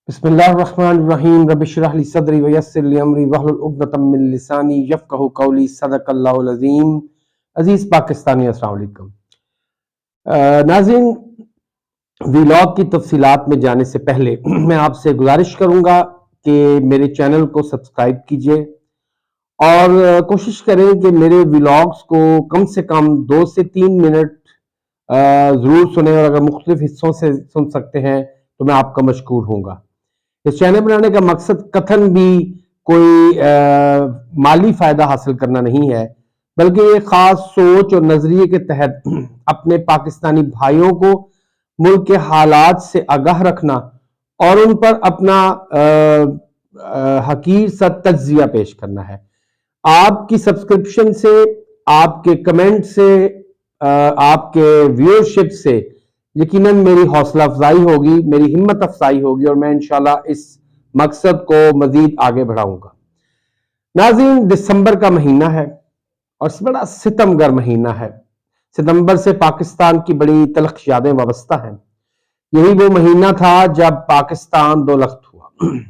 بسم اللہ الرحمن الرحیم رب اشرح لی صدری ویسر لی امری واحلل عقدۃ من لسانی یفقہوا قولی صدق اللہ العظیم۔ عزیز پاکستانی، السلام علیکم۔ ناظرین، ویلاگ کی تفصیلات میں جانے سے پہلے میں آپ سے گزارش کروں گا کہ میرے چینل کو سبسکرائب کیجئے اور کوشش کریں کہ میرے ویلاگز کو کم سے کم 2 سے 3 منٹ ضرور سنیں، اور اگر مختلف حصوں سے سن سکتے ہیں تو میں آپ کا مشکور ہوں گا۔ اس چینل بنانے کا مقصد قطعاً بھی کوئی مالی فائدہ حاصل کرنا نہیں ہے، بلکہ یہ خاص سوچ اور نظریے کے تحت اپنے پاکستانی بھائیوں کو ملک کے حالات سے آگاہ رکھنا اور ان پر اپنا حقیر سا تجزیہ پیش کرنا ہے۔ آپ کی سبسکرپشن سے، آپ کے کمنٹ سے، آپ کے ویورشپ سے یقیناً میری حوصلہ افزائی ہوگی، میری ہمت افزائی ہوگی، اور میں انشاءاللہ اس مقصد کو مزید آگے بڑھاؤں گا۔ ناظرین، دسمبر کا مہینہ ہے اور بڑا ستمگر مہینہ ہے۔ ستمبر سے پاکستان کی بڑی تلخ یادیں وابستہ ہیں۔ یہی وہ مہینہ تھا جب پاکستان دو لخت ہوا،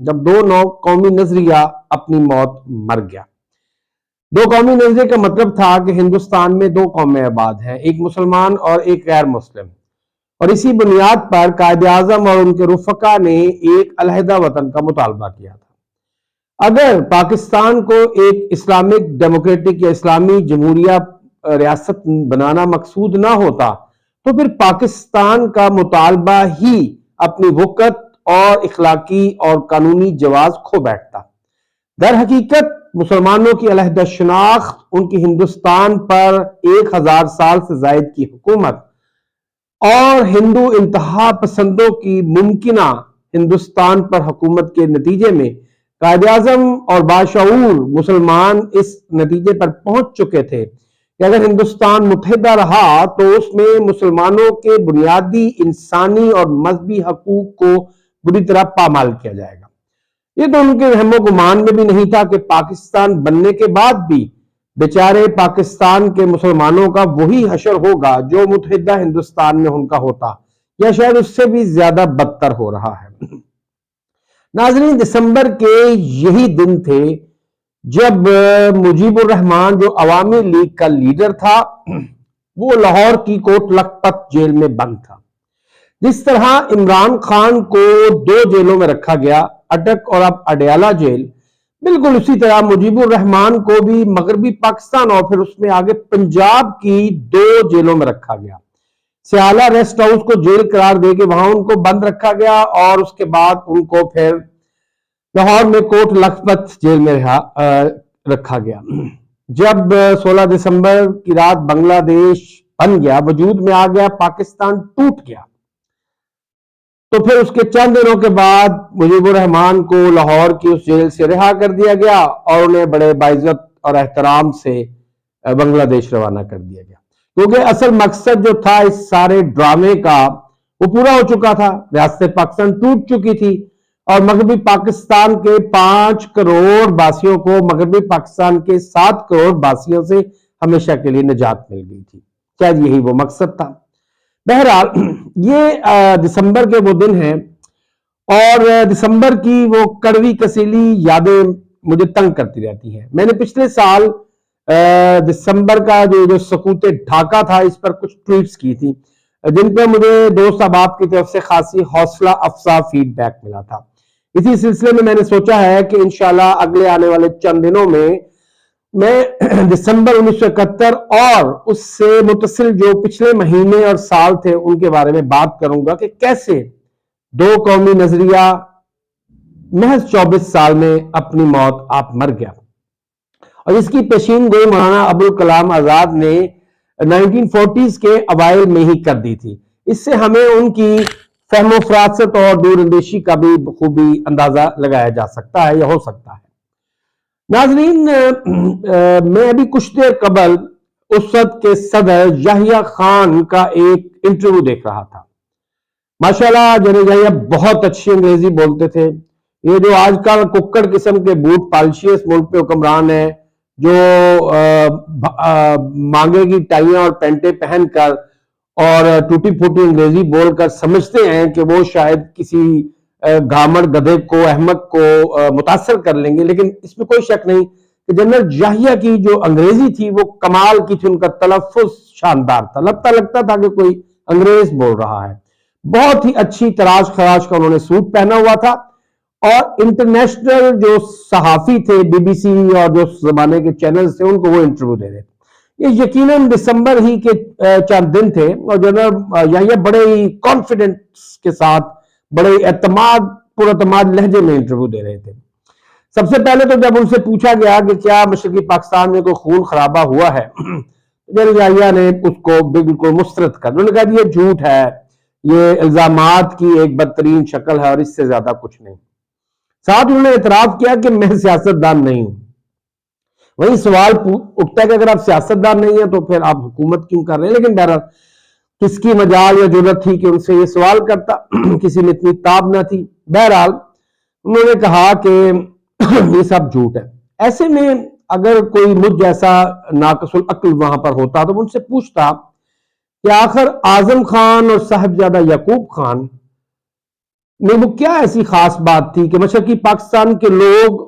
جب دو قومی نظریہ اپنی موت مر گیا۔ دو قومی نظریے کا مطلب تھا کہ ہندوستان میں دو قومیں آباد ہیں، ایک مسلمان اور ایک غیر مسلم، اور اسی بنیاد پر قائد اعظم اور ان کے رفقا نے ایک علیحدہ وطن کا مطالبہ کیا تھا۔ اگر پاکستان کو ایک اسلامک ڈیموکریٹک یا اسلامی جمہوریہ ریاست بنانا مقصود نہ ہوتا تو پھر پاکستان کا مطالبہ ہی اپنی وقت اور اخلاقی اور قانونی جواز کھو بیٹھتا۔ در حقیقت مسلمانوں کی علیحدہ شناخت، ان کی ہندوستان پر 1000 سال سے زائد کی حکومت اور ہندو انتہا پسندوں کی ممکنہ ہندوستان پر حکومت کے نتیجے میں قائد اعظم اور باشعور مسلمان اس نتیجے پر پہنچ چکے تھے کہ اگر ہندوستان متحدہ رہا تو اس میں مسلمانوں کے بنیادی انسانی اور مذہبی حقوق کو بری طرح پامال کیا جائے گا۔ یہ تو ان کے وہم و گمان میں بھی نہیں تھا کہ پاکستان بننے کے بعد بھی بیچارے پاکستان کے مسلمانوں کا وہی حشر ہوگا جو متحدہ ہندوستان میں ان کا ہوتا، یا شاید اس سے بھی زیادہ بدتر ہو رہا ہے۔ ناظرین، دسمبر کے یہی دن تھے جب مجیب الرحمان، جو عوامی لیگ کا لیڈر تھا، وہ لاہور کی کوٹ لکھپت جیل میں بند تھا۔ جس طرح عمران خان کو 2 جیلوں میں رکھا گیا، اٹک اور اب اڈیالہ جیل، بالکل اسی طرح مجیب الرحمان کو بھی مغربی پاکستان اور پھر اس میں آگے پنجاب کی 2 جیلوں میں رکھا گیا۔ سیالہ ریسٹ ہاؤس کو جیل قرار دے کے وہاں ان کو بند رکھا گیا، اور اس کے بعد ان کو پھر لاہور میں کوٹ لکھپت جیل میں رکھا گیا۔ جب 16 دسمبر کی رات بنگلہ دیش بن گیا، وجود میں آ گیا، پاکستان ٹوٹ گیا، تو پھر اس کے چند دنوں کے بعد مجیب الرحمان کو لاہور کی اس جیل سے رہا کر دیا گیا اور انہیں بڑے باعزت اور احترام سے بنگلہ دیش روانہ کر دیا گیا، کیونکہ اصل مقصد جو تھا اس سارے ڈرامے کا وہ پورا ہو چکا تھا۔ ریاست پاکستان ٹوٹ چکی تھی اور مغربی پاکستان کے 5 کروڑ باسیوں کو مغربی پاکستان کے 7 کروڑ باسیوں سے ہمیشہ کے لیے نجات مل گئی تھی۔ شاید یہی وہ مقصد تھا۔ بہرحال یہ دسمبر کے وہ دن ہیں، اور دسمبر کی وہ کڑوی کسیلی یادیں مجھے تنگ کرتی رہتی ہیں۔ میں نے پچھلے سال دسمبر کا جو سقوط ڈھاکہ تھا، اس پر کچھ ٹویٹس کی تھی، جن پہ مجھے دوست احباب کی طرف سے خاصی حوصلہ افزا فیڈ بیک ملا تھا۔ اسی سلسلے میں نے سوچا ہے کہ انشاءاللہ اگلے آنے والے چند دنوں میں دسمبر 1971 اور اس سے متصل جو پچھلے مہینے اور سال تھے ان کے بارے میں بات کروں گا کہ کیسے 2 قومی نظریہ محض 24 سال میں اپنی موت آپ مر گیا، اور اس کی پیشین گوئی مولانا ابوالکلام آزاد نے 1940s کے اوائل میں ہی کر دی تھی۔ اس سے ہمیں ان کی فہم و فراست اور دور اندیشی کا بھی بخوبی اندازہ لگایا جا سکتا ہے یا ہو سکتا ہے۔ ناظرین، میں ابھی کچھ دیر قبل اس وقت کے صدر یحییٰ خان کا ایک انٹرویو دیکھ رہا تھا۔ ماشاءاللہ جناب یحییٰ بہت اچھی انگریزی بولتے تھے۔ یہ جو آج کل ککڑ قسم کے بوٹ پالشی اس ملک پہ حکمران ہیں، جو مانگے کی ٹائیاں اور پینٹیں پہن کر اور ٹوٹی پھوٹی انگریزی بول کر سمجھتے ہیں کہ وہ شاید کسی گھامڑ گدھے کو احمق کو متاثر کر لیں گے، لیکن اس میں کوئی شک نہیں کہ جنرل یحییٰ کی جو انگریزی تھی وہ کمال کی تھی، ان کا تلفظ شاندار تھا، لگتا تھا کہ کوئی انگریز بول رہا ہے. بہت ہی اچھی تراش خراش کا انہوں نے سوٹ پہنا ہوا تھا، اور انٹرنیشنل جو صحافی تھے بی بی سی اور جو زمانے کے چینلز تھے ان کو وہ انٹرویو دے رہے تھے. یہ یقیناً دسمبر ہی کے چند دن تھے، اور جنرل یحییٰ بڑے ہی کانفیڈنس کے ساتھ بڑے پر اعتماد لہجے میں انٹرویو دے رہے تھے. سب سے پہلے تو جب ان سے پوچھا گیا کہ کیا مشرقی پاکستان میں کوئی خون خرابہ ہوا ہے، جنرل یحییٰ نے اس کو بالکل مسترد کر، انہوں نے کہا یہ جھوٹ ہے، یہ الزامات کی ایک بدترین شکل ہے اور اس سے زیادہ کچھ نہیں. ساتھ انہوں نے اعتراف کیا کہ میں سیاستدان نہیں ہوں. وہی سوال اٹھتا ہے کہ اگر آپ سیاستدان نہیں ہیں تو پھر آپ حکومت کیوں کر رہے ہیں؟ لیکن بہرحال کس کی مجال یا ضرورت تھی کہ ان سے یہ سوال کرتا، کسی میں اتنی تاب نہ تھی. بہرحال انہوں نے کہا کہ یہ سب جھوٹ ہے. ایسے میں اگر کوئی مجھ جیسا ناقص العقل وہاں پر ہوتا تو ان سے پوچھتا کہ آخر اعظم خان اور صاحبزادہ یعقوب خان میں وہ کیا ایسی خاص بات تھی کہ مشرقی پاکستان کے لوگ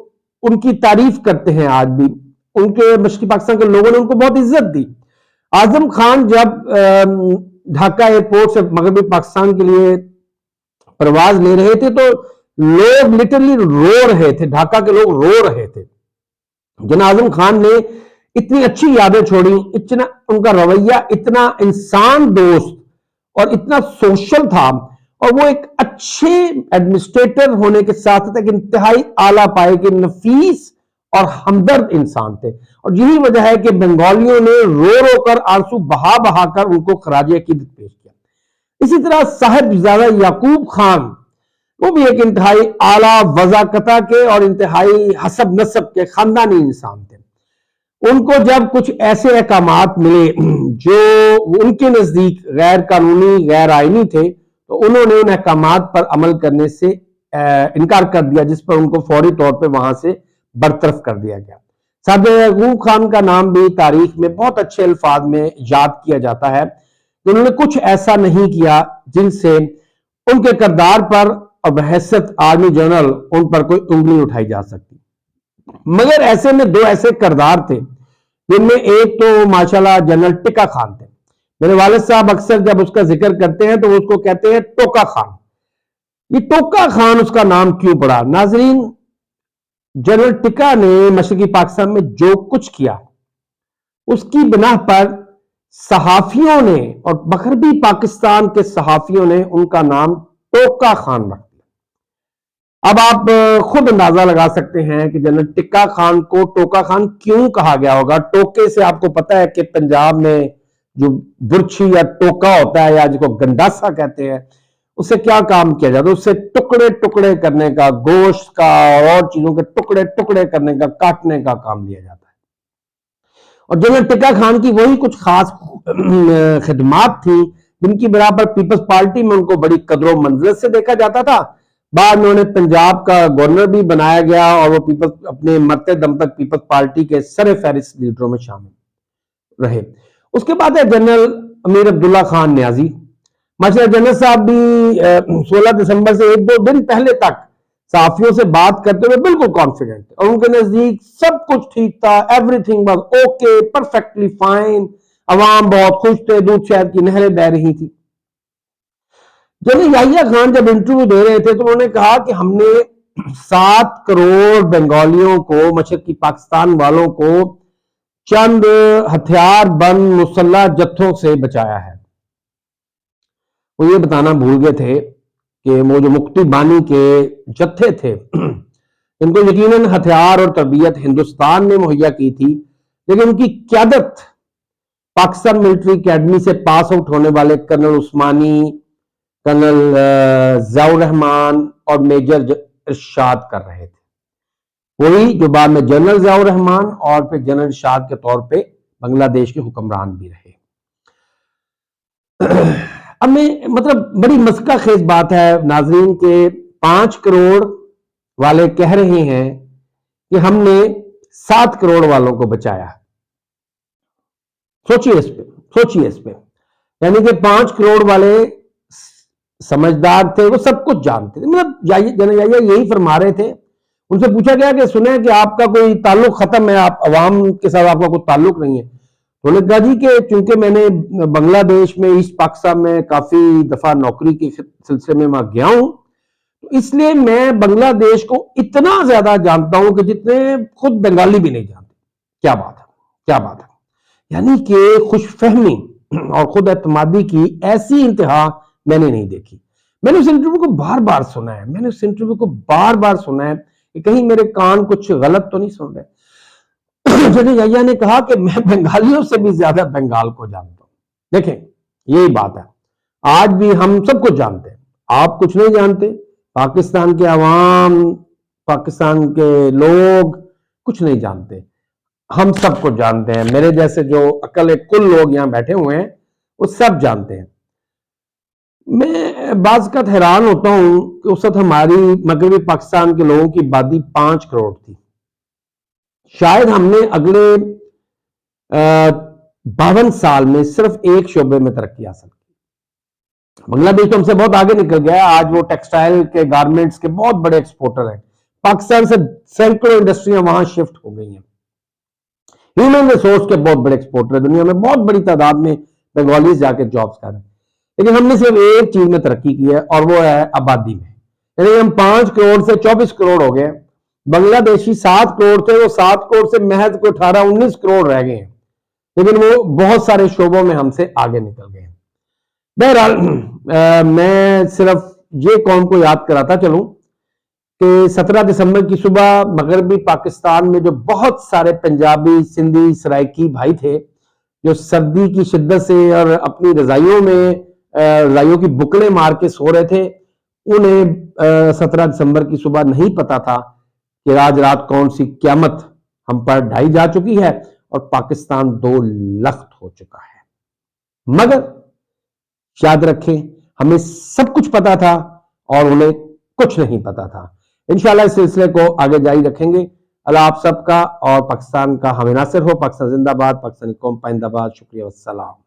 ان کی تعریف کرتے ہیں. آج بھی ان کے مشرقی پاکستان کے لوگوں نے ان کو بہت عزت دی. اعظم خان جب ڈھاکہ ایئرپورٹ سے مغربی پاکستان کے لیے پرواز لے رہے تھے تو لوگ لٹرلی رو رہے تھے، ڈھاکہ کے لوگ رو رہے تھے. جناب اعظم خان نے اتنی اچھی یادیں چھوڑی، اتنا ان کا رویہ اتنا انسان دوست اور اتنا سوشل تھا، اور وہ ایک اچھے ایڈمنسٹریٹر ہونے کے ساتھ ایک انتہائی اعلیٰ پائے کے نفیس اور ہمدرد انسان تھے. اور یہی وجہ ہے کہ بنگالیوں نے رو رو کر آنسو بہا بہا کر ان کو خراج عقیدت پیش کیا. اسی طرح صاحبزادہ یعقوب خان وہ بھی ایک انتہائی اعلیٰ وضاقتہ کے اور انتہائی حسب نسب کے خاندانی انسان تھے. ان کو جب کچھ ایسے احکامات ملے جو ان کے نزدیک غیر قانونی غیر آئینی تھے تو انہوں نے ان احکامات پر عمل کرنے سے انکار کر دیا، جس پر ان کو فوری طور پہ وہاں سے برطرف کر دیا گیا. صاحبزادہ یعقوب خان کا نام بھی تاریخ میں بہت اچھے الفاظ میں یاد کیا جاتا ہے کہ انہوں نے کچھ ایسا نہیں کیا جن سے ان کے کردار پر اور بحیثیت آرمی جنرل ان پر کوئی انگلی اٹھائی جا سکتی. مگر ایسے میں دو ایسے کردار تھے جن میں ایک تو ماشاءاللہ جنرل ٹکا خان تھے. میرے والد صاحب اکثر جب اس کا ذکر کرتے ہیں تو اس کو کہتے ہیں ٹوکا خان. یہ ٹوکا خان اس کا نام کیوں پڑا؟ ناظرین، جنرل ٹکا نے مشرقی پاکستان میں جو کچھ کیا اس کی بنا پر صحافیوں نے اور مغربی پاکستان کے صحافیوں نے ان کا نام ٹوکا خان رکھ دیا. اب آپ خود اندازہ لگا سکتے ہیں کہ جنرل ٹکا خان کو ٹوکا خان کیوں کہا گیا ہوگا. ٹوکے سے آپ کو پتا ہے کہ پنجاب میں جو برچھی یا ٹوکا ہوتا ہے یا جس کو گنڈاسا کہتے ہیں، اس سے کیا کام کیا جاتا ہے؟ اس سے ٹکڑے ٹکڑے کرنے کا، گوشت کا اور چیزوں کے ٹکڑے ٹکڑے کرنے کا، کاٹنے کا کام لیا جاتا ہے. اور جنرل ٹکا خان کی وہی کچھ خاص خدمات تھیں جن کی بنا پر پیپلز پارٹی میں ان کو بڑی قدر و منزلت سے دیکھا جاتا تھا. بعد میں انہیں پنجاب کا گورنر بھی بنایا گیا اور وہ اپنے مرتے دم تک پیپلز پارٹی کے سر فہرست لیڈروں میں شامل رہے. اس کے بعد ہے جنرل امیر عبداللہ خان نیازی. ماشاءاللہ جنرل صاحب بھی 16 دسمبر سے ایک دو دن پہلے تک صحافیوں سے بات کرتے ہوئے بالکل کانفیڈنٹ تھے اور ان کے نزدیک سب کچھ ٹھیک تھا. Everything was okay, perfectly fine. عوام بہت خوش تھے، دودھ شہد کی نہریں بہہ رہی تھی. جنرل یحییٰ خان جب انٹرویو دے رہے تھے تو انہوں نے کہا کہ ہم نے 7 کروڑ بنگالیوں کو، مشرقی پاکستان والوں کو چند ہتھیار بند مسلح جتھوں سے بچایا ہے. وہ یہ بتانا بھول گئے تھے کہ وہ جو مکتی بانی کے جتھے تھے ان کو یقیناً ہتھیار اور تربیت ہندوستان نے مہیا کی تھی، لیکن ان کی قیادت پاکستان ملٹری اکیڈمی سے پاس آؤٹ ہونے والے کرنل عثمانی، کرنل ضیاء الرحمان اور میجر ارشاد کر رہے تھے. وہی جو بعد میں جنرل ضیاء الرحمان اور پھر جنرل ارشاد کے طور پہ بنگلہ دیش کے حکمران بھی رہے. اب میں بڑی مسکہ خیز بات ہے ناظرین کہ 5 کروڑ والے کہہ رہے ہیں کہ ہم نے 7 کروڑ والوں کو بچایا. سوچیے اس پہ یعنی کہ 5 کروڑ والے سمجھدار تھے، وہ سب کچھ جانتے تھے. مطلب جنرل یحییٰ یہی فرما رہے تھے. ان سے پوچھا گیا کہ سنیں کہ آپ کا کوئی تعلق ختم ہے، آپ عوام کے ساتھ آپ کا کوئی تعلق نہیں ہے. انہوں نے کہا جی کہ چونکہ میں نے بنگلہ دیش میں ایسٹ پاکستان میں کافی دفعہ نوکری کے سلسلے میں وہاں گیا ہوں، اس لیے میں بنگلہ دیش کو اتنا زیادہ جانتا ہوں کہ جتنے خود بنگالی بھی نہیں جانتے. کیا بات ہے، کیا بات ہے. یعنی کہ خوش فہمی اور خود اعتمادی کی ایسی انتہا میں نے نہیں دیکھی. میں نے اس انٹرویو کو بار بار سنا ہے کہ کہیں میرے کان کچھ غلط تو نہیں سن رہے. جنرل یحییٰ نے کہا کہ میں بنگالیوں سے بھی زیادہ بنگال کو جانتا ہوں. دیکھیں یہی بات ہے، آج بھی ہم سب کچھ جانتے ہیں، آپ کچھ نہیں جانتے. پاکستان کے عوام، پاکستان کے لوگ کچھ نہیں جانتے، ہم سب کچھ جانتے ہیں. میرے جیسے جو عقل کل لوگ یہاں بیٹھے ہوئے ہیں وہ سب جانتے ہیں. میں بعض کا حیران ہوتا ہوں کہ اس وقت ہماری مغربی پاکستان کے لوگوں کی آبادی 5 کروڑ تھی. شاید ہم نے اگلے 52 سال میں صرف ایک شعبے میں ترقی حاصل کی. بنگلہ دیش تو ہم سے بہت آگے نکل گیا، آج وہ ٹیکسٹائل کے گارمنٹس کے بہت بڑے ایکسپورٹر ہیں. پاکستان سے سینکڑوں انڈسٹریاں وہاں شفٹ ہو گئی ہیں. ہیومن ریسورس کے بہت بڑے ایکسپورٹر ہیں، دنیا میں بہت بڑی تعداد میں بنگالیز جا کے جابز کر رہے ہیں. لیکن ہم نے صرف ایک چیز میں ترقی کی ہے اور وہ ہے آبادی میں. یعنی ہم 5 کروڑ سے 24 کروڑ ہو گئے. بنگلہ دیشی 7 کروڑ تھے، وہ 7 کروڑ سے محض کو 18-19 کروڑ رہ گئے ہیں، لیکن وہ بہت سارے شعبوں میں ہم سے آگے نکل گئے ہیں. بہرحال میں صرف یہ قوم کو یاد کراتا چلوں کہ 17 دسمبر کی صبح مغربی پاکستان میں جو بہت سارے پنجابی، سندھی، سرائکی بھائی تھے جو سردی کی شدت سے اور اپنی رضائیوں کی بکڑیں مار کے سو رہے تھے، انہیں 17 دسمبر کی صبح نہیں پتا تھا کہ آج رات کون سی قیامت ہم پر ڈھائی جا چکی ہے اور پاکستان 2 لخت ہو چکا ہے. مگر یاد رکھیں ہمیں سب کچھ پتا تھا اور انہیں کچھ نہیں پتا تھا. انشاءاللہ اس سلسلے کو آگے جاری رکھیں گے. اللہ آپ سب کا اور پاکستان کا ہمیں ناصر ہو. پاکستان زندہ باد، پاکستانی قوم پائندہ باد. شکریہ والسلام.